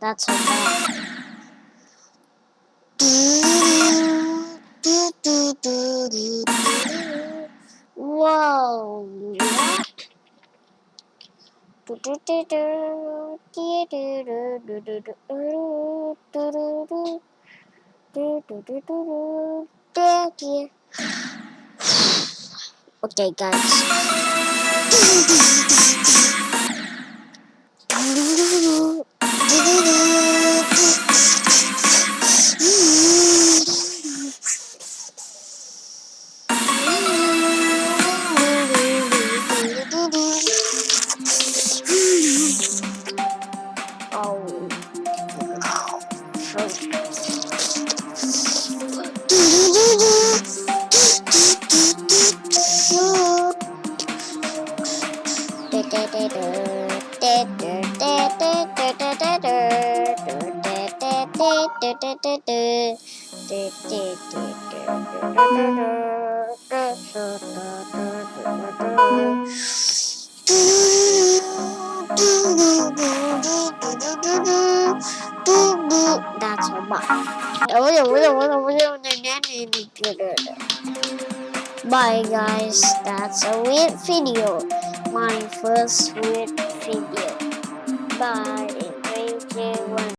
That's so bad. Whoa. Okay, guys. That's a bot. Bye guys, that's a weird video. My first weird video. Bye. 3, 2, 1.